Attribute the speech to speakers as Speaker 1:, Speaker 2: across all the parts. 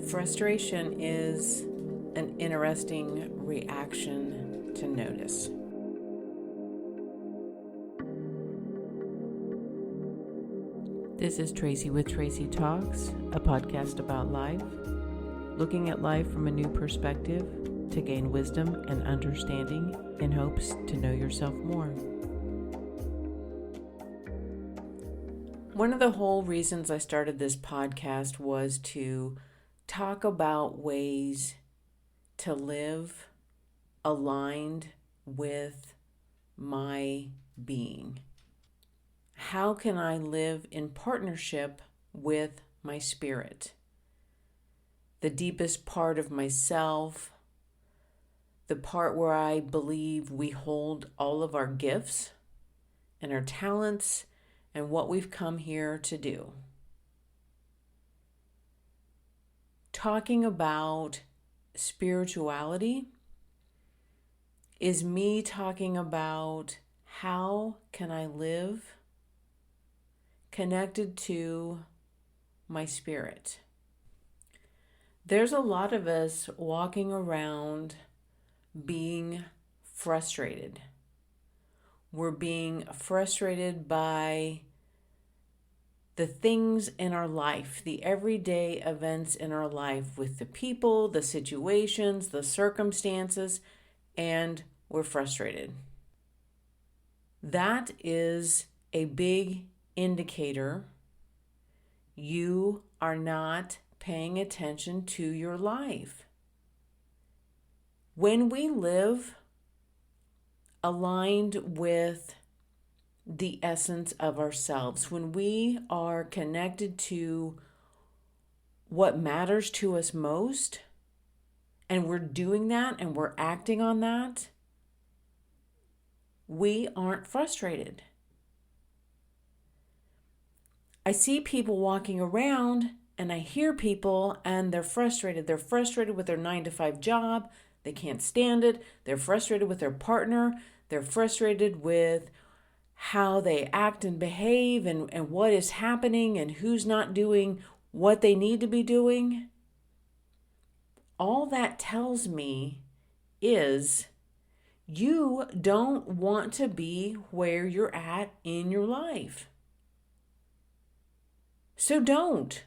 Speaker 1: Frustration is an interesting reaction to notice. This is Tracy with Tracy Talks, a podcast about life, looking at life from a new perspective to gain wisdom and understanding in hopes to know yourself more. One of the whole reasons I started this podcast was to talk about ways to live aligned with my being. How can I live in partnership with my spirit? The deepest part of myself, the part where I believe we hold all of our gifts and our talents and what we've come here to do. Talking about spirituality is me talking about how can I live connected to my spirit. There's a lot of us walking around being frustrated. We're being frustrated by the things in our life, the everyday events in our life with the people, the situations, the circumstances, and we're frustrated. That is a big indicator you are not paying attention to your life. When we live aligned with the essence of ourselves, when we are connected to what matters to us most, and we're doing that and we're acting on that, we aren't frustrated. I see people walking around and I hear people and they're frustrated. They're frustrated with their 9-to-5 job. They can't stand it. They're frustrated with their partner. They're frustrated with how they act and behave and what is happening and who's not doing what they need to be doing. All that tells me is you don't want to be where you're at in your life. So don't.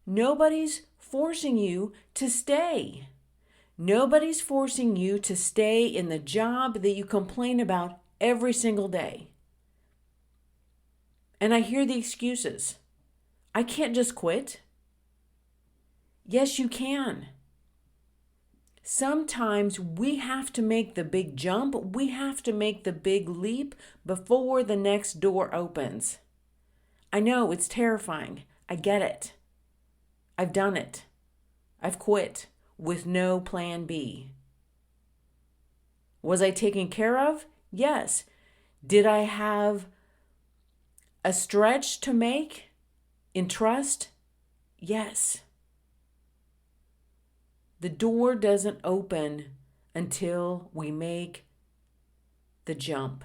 Speaker 1: Nobody's forcing you to stay. Nobody's forcing you to stay in the job that you complain about every single day. And I hear the excuses. I can't just quit. Yes, you can. Sometimes we have to make the big jump. We have to make the big leap before the next door opens. I know it's terrifying. I get it. I've done it. I've quit with no plan B. Was I taken care of? Yes. Did I have a stretch to make in trust? Yes. The door doesn't open until we make the jump.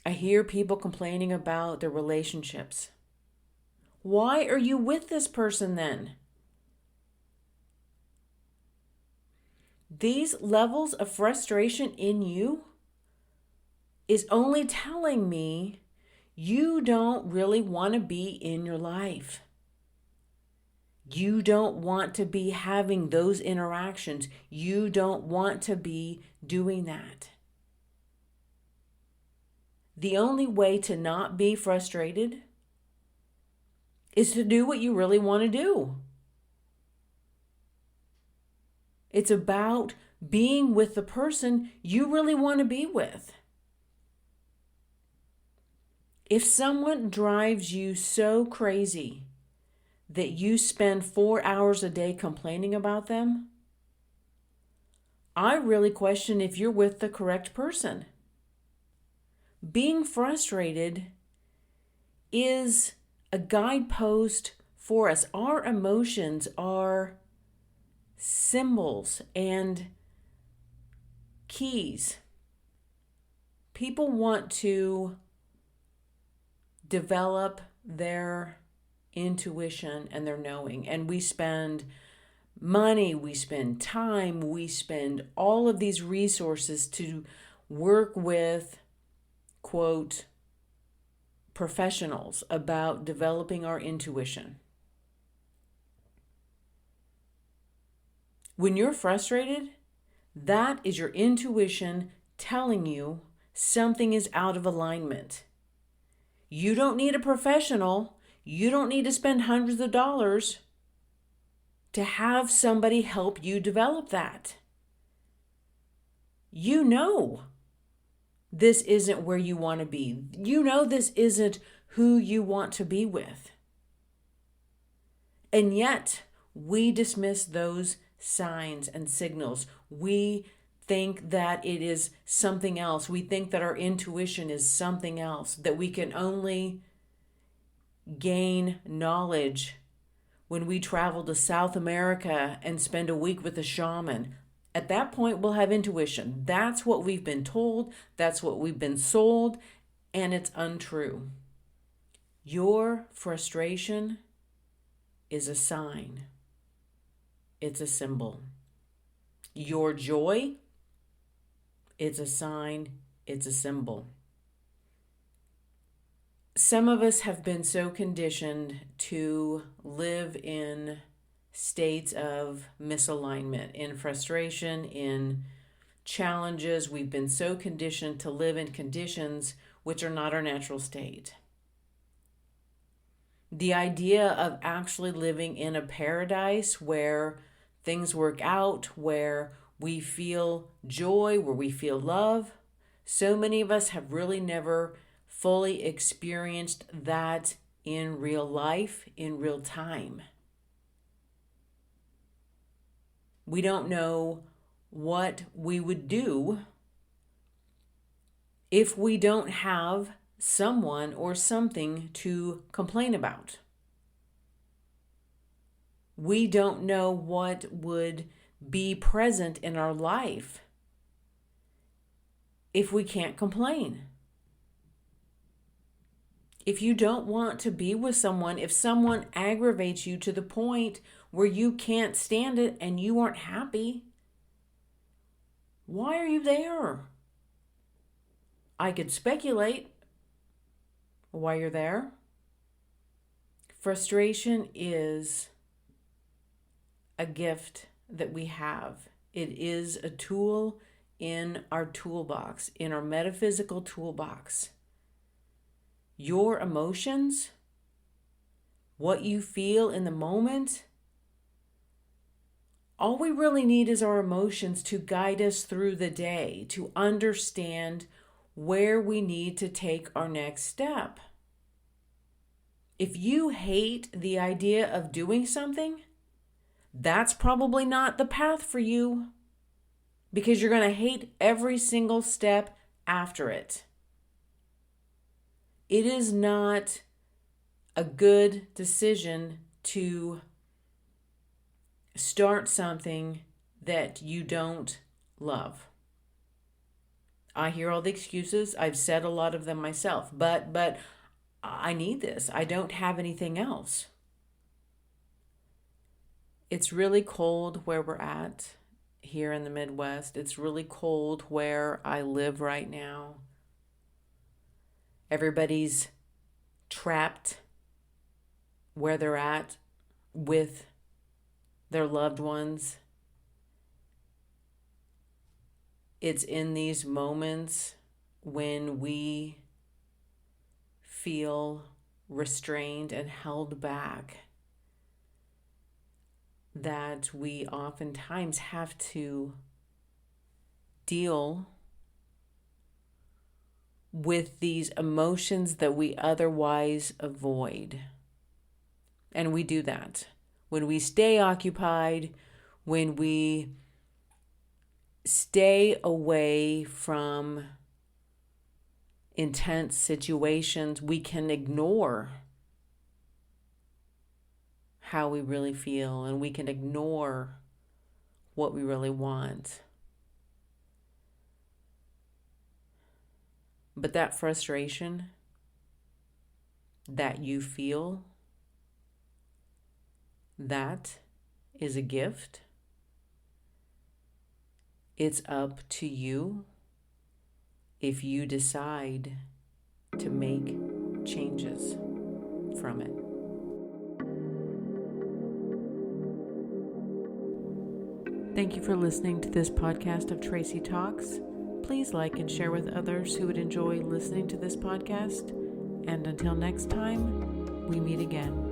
Speaker 1: I hear people complaining about their relationships. Why are you with this person then? These levels of frustration in you is only telling me you don't really want to be in your life. You don't want to be having those interactions. You don't want to be doing that. The only way to not be frustrated is to do what you really want to do. It's about being with the person you really want to be with. If someone drives you so crazy that you spend 4 hours a day complaining about them, I really question if you're with the correct person. Being frustrated is a guidepost for us. Our emotions are symbols and keys. People want to develop their intuition and their knowing. And we spend money, we spend time, we spend all of these resources to work with, quote, professionals about developing our intuition. When you're frustrated, that is your intuition telling you something is out of alignment. You don't need a professional. You don't need to spend hundreds of dollars to have somebody help you develop that. You know this isn't where you want to be. You know this isn't who you want to be with. And yet, we dismiss those signs and signals. We think that it is something else. We think that our intuition is something else, that we can only gain knowledge when we travel to South America and spend a week with a shaman. At that point, we'll have intuition. That's what we've been told. That's what we've been sold, and it's untrue. Your frustration is a sign. It's a symbol. Your joy, it's a sign. It's a symbol. Some of us have been so conditioned to live in states of misalignment, in frustration, in challenges. We've been so conditioned to live in conditions which are not our natural state. The idea of actually living in a paradise where things work out, where we feel joy, where we feel love, so many of us have really never fully experienced that in real life, in real time. We don't know what we would do if we don't have someone or something to complain about. We don't know what would be present in our life if we can't complain. If you don't want to be with someone, if someone aggravates you to the point where you can't stand it and you aren't happy, why are you there? I could speculate why you're there. Frustration is a gift that we have. It is a tool in our toolbox, in our metaphysical toolbox. Your emotions, what you feel in the moment, all we really need is our emotions to guide us through the day, to understand where we need to take our next step. If you hate the idea of doing something, that's probably not the path for you, because you're going to hate every single step after it. It is not a good decision to start something that you don't love. I hear all the excuses. I've said a lot of them myself, but I need this. I don't have anything else. It's really cold where we're at here in the Midwest. It's really cold where I live right now. Everybody's trapped where they're at with their loved ones. It's in these moments when we feel restrained and held back that we oftentimes have to deal with these emotions that we otherwise avoid. And we do that when we stay occupied, when we stay away from intense situations. We can ignore how we really feel, and we can ignore what we really want. But that frustration that you feel, That is a gift. It's up to you if you decide to make changes from it. Thank you for listening to this podcast of Tracy Talks. Please like and share with others who would enjoy listening to this podcast. And until next time, we meet again.